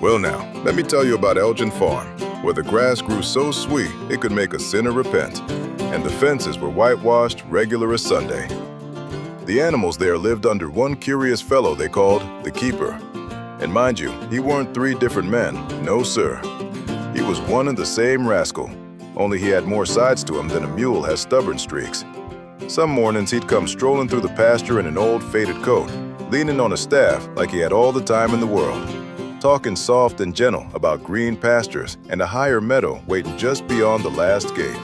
Well now, let me tell you about Elgin Farm, where the grass grew so sweet it could make a sinner repent, and the fences were whitewashed regular as Sunday. The animals there lived under one curious fellow they called the Keeper. And mind you, he weren't three different men, no sir. He was one and the same rascal, only he had more sides to him than a mule has stubborn streaks. Some mornings he'd come strolling through the pasture in an old faded coat, leaning on a staff like he had all the time in the world, talking soft and gentle about green pastures and a higher meadow waiting just beyond the last gate.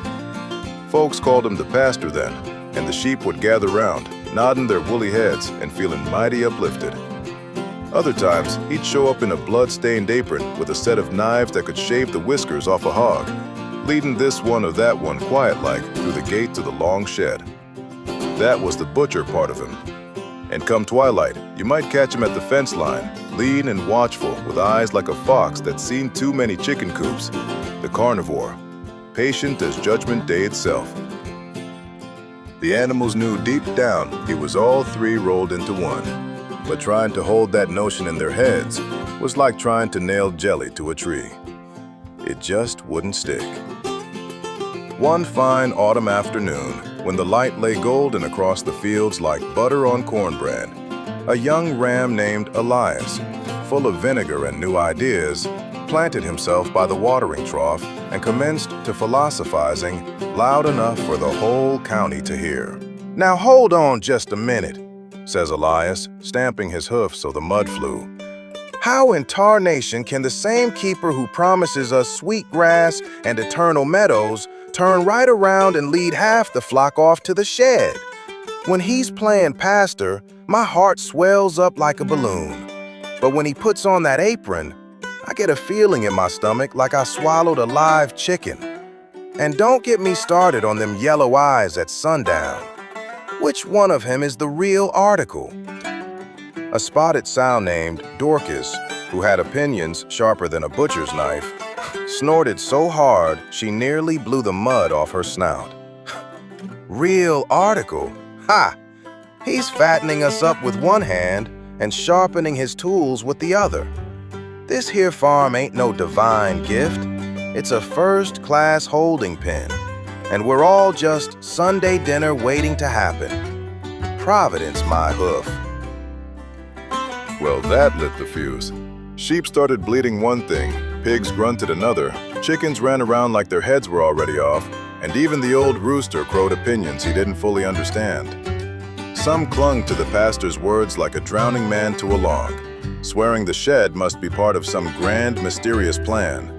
Folks called him the pastor then, and the sheep would gather round, nodding their woolly heads and feeling mighty uplifted. Other times, he'd show up in a blood-stained apron with a set of knives that could shave the whiskers off a hog, leading this one or that one quiet-like through the gate to the long shed. That was the butcher part of him. And come twilight, you might catch him at the fence line, lean and watchful, with eyes like a fox that's seen too many chicken coops, the carnivore, patient as Judgment Day itself. The animals knew deep down he was all three rolled into one, but trying to hold that notion in their heads was like trying to nail jelly to a tree. It just wouldn't stick. One fine autumn afternoon, when the light lay golden across the fields like butter on cornbread, a young ram named Elias, full of vinegar and new ideas, planted himself by the watering trough and commenced to philosophizing loud enough for the whole county to hear. "Now hold on just a minute," says Elias, stamping his hoof so the mud flew. "How in tarnation can the same keeper who promises us sweet grass and eternal meadows turn right around and lead half the flock off to the shed? When he's playing pastor, my heart swells up like a balloon. But when he puts on that apron, I get a feeling in my stomach like I swallowed a live chicken. And don't get me started on them yellow eyes at sundown. Which one of him is the real article?" A spotted sow named Dorcas, who had opinions sharper than a butcher's knife, snorted so hard she nearly blew the mud off her snout. "Real article? Ha! He's fattening us up with one hand and sharpening his tools with the other. This here farm ain't no divine gift. It's a first-class holding pen, and we're all just Sunday dinner waiting to happen. Providence, my hoof." Well, that lit the fuse. Sheep started bleating one thing, pigs grunted another, chickens ran around like their heads were already off, and even the old rooster crowed opinions he didn't fully understand. Some clung to the pastor's words like a drowning man to a log, swearing the shed must be part of some grand, mysterious plan.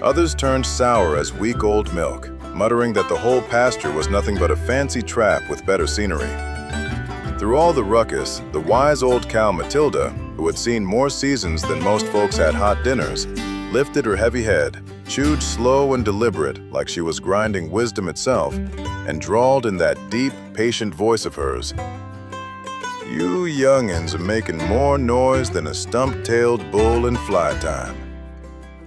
Others turned sour as week-old milk, muttering that the whole pasture was nothing but a fancy trap with better scenery. Through all the ruckus, the wise old cow Matilda, who had seen more seasons than most folks had hot dinners, lifted her heavy head, chewed slow and deliberate like she was grinding wisdom itself, and drawled in that deep, patient voice of hers, "You young'uns are making more noise than a stump-tailed bull in fly time.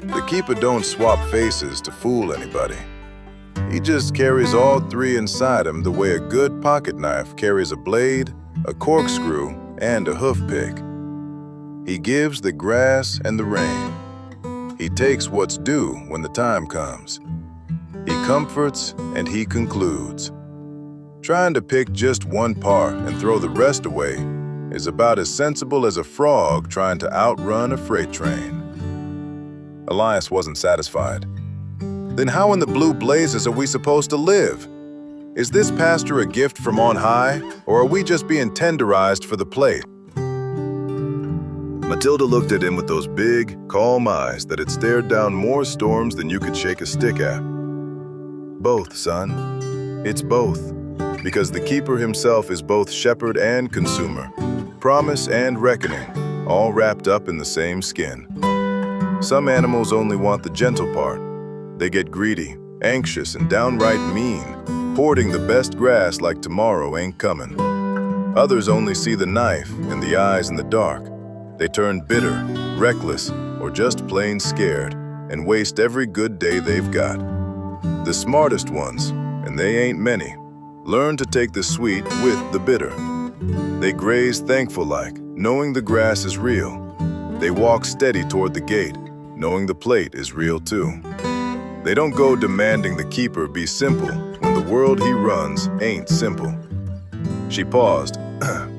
The keeper don't swap faces to fool anybody. He just carries all three inside him the way a good pocket knife carries a blade, a corkscrew, and a hoof pick. He gives the grass and the rain. He takes what's due when the time comes. He comforts and he concludes. Trying to pick just one part and throw the rest away is about as sensible as a frog trying to outrun a freight train." Elias wasn't satisfied. "Then how in the blue blazes are we supposed to live? Is this pasture a gift from on high, or are we just being tenderized for the plate?" Matilda looked at him with those big, calm eyes that had stared down more storms than you could shake a stick at. "Both, son. It's both. Because the keeper himself is both shepherd and consumer, promise and reckoning, all wrapped up in the same skin. Some animals only want the gentle part. They get greedy, anxious, and downright mean, hoarding the best grass like tomorrow ain't coming. Others only see the knife and the eyes in the dark. They turn bitter, reckless, or just plain scared, and waste every good day they've got. The smartest ones, and they ain't many, learn to take the sweet with the bitter. They graze thankful-like, knowing the grass is real. They walk steady toward the gate, knowing the plate is real too. They don't go demanding the keeper be simple when the world he runs ain't simple. She paused,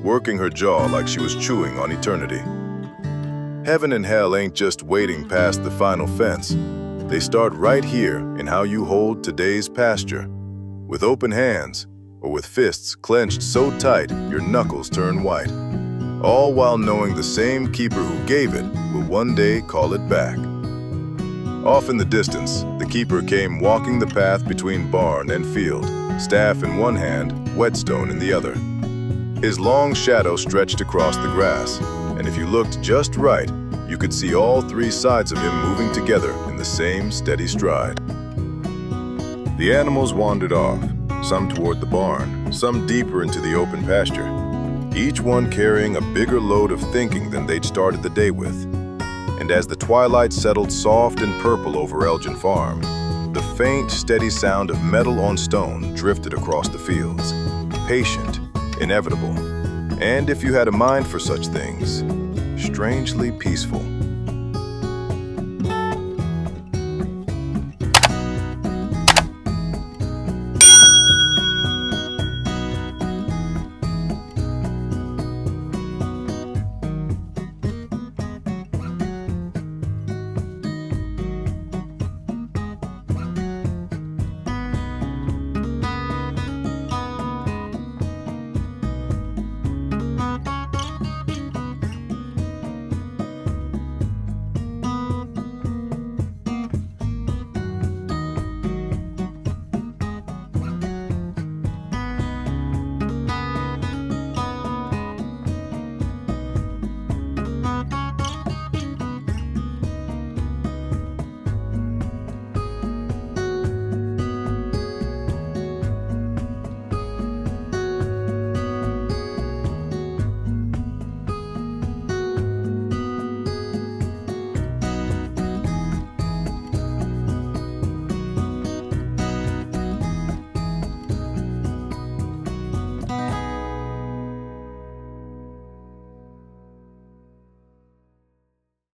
working her jaw like she was chewing on eternity. Heaven and hell ain't just waiting past the final fence. They start right here in how you hold today's pasture, with open hands or with fists clenched so tight your knuckles turn white, all while knowing the same keeper who gave it will one day call it back. Off in the distance, the keeper came walking the path between barn and field, staff in one hand, whetstone in the other. His long shadow stretched across the grass, and if you looked just right, you could see all three sides of him moving together in the same steady stride. The animals wandered off, some toward the barn, some deeper into the open pasture, each one carrying a bigger load of thinking than they'd started the day with. And as the twilight settled soft and purple over Elgin Farm, the faint, steady sound of metal on stone drifted across the fields, patient, inevitable, and if you had a mind for such things, strangely peaceful.